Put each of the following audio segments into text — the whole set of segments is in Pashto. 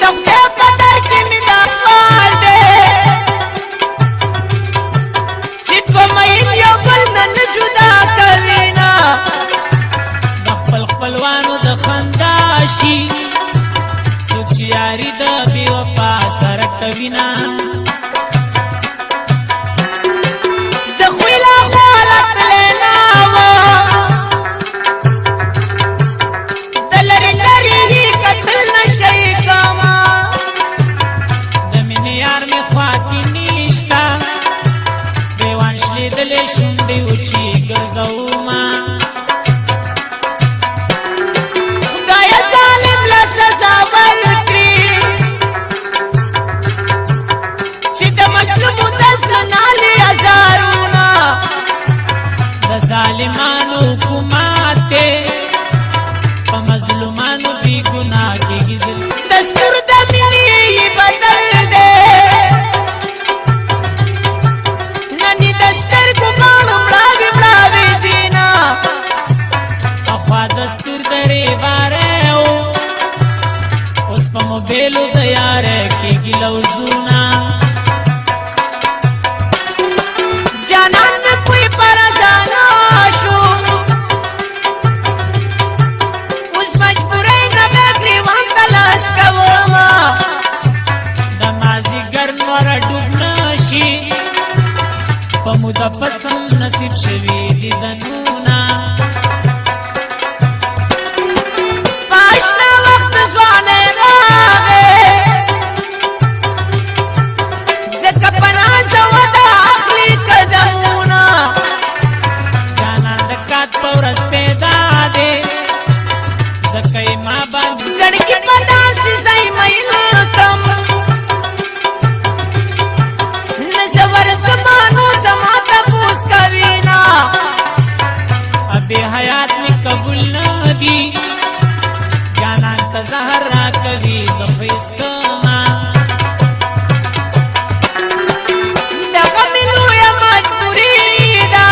خدای په در کې مې دا سوال دی چې په مین یو بل نه نه جدا کوي نه د خپل خپلوانو د خندا شي څوک چې یاري د بې وفا سره کوي نه شونډې وچې ګرځوما خدایه ظالم له سزا ورکړي چې د مظلومو د زړه نالې هزارونه د ظالمانو حکومت دی په مظلومانو بې ګناه کېږي ظلم دستور د مینې یې بدل دی موبیلو د یاره کېږي لوزونه جانان مې کوی پر ځانا شو اوس مجبورۍ نه مې ګریوان ته لاس کومه د مازدیګر نوره ډوب نه شي په موده پس هم نصیب شوي لیدنونه بے حیات میں قبول نہ دی جانان تا زہر را کبھی زفیستما دغه ملویا مجبوری دا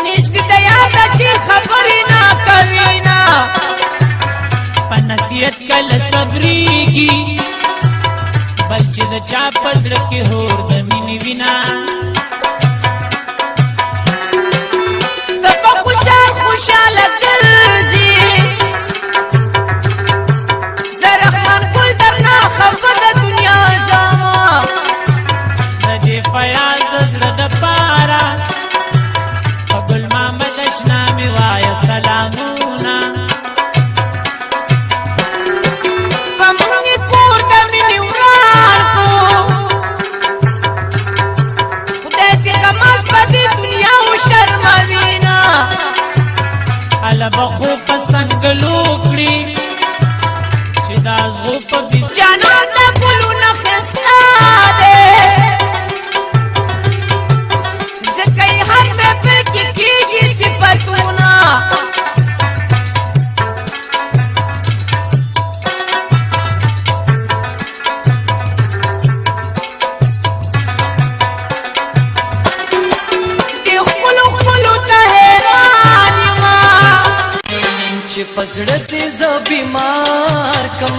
نشتی دا یادا چی خبری نا کوي نا پا نصیحت کل صبری کی بلچه دا چا پزر کی ہور دا مینی وینا بخو پسنگلو کړي چې دا زغو په بیس جانان د ګلو نه خستا دی ځکه یې هر محفل کې کېږي صفتونه پزړه دې ز بیمار کم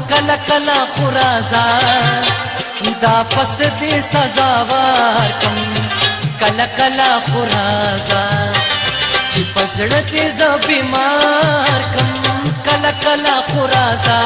کلا کلا خرازا دا پس دې سزاوار کم کلا کلا خرازا چې پزړه دې ز بیمار کم کلا کلا خرازا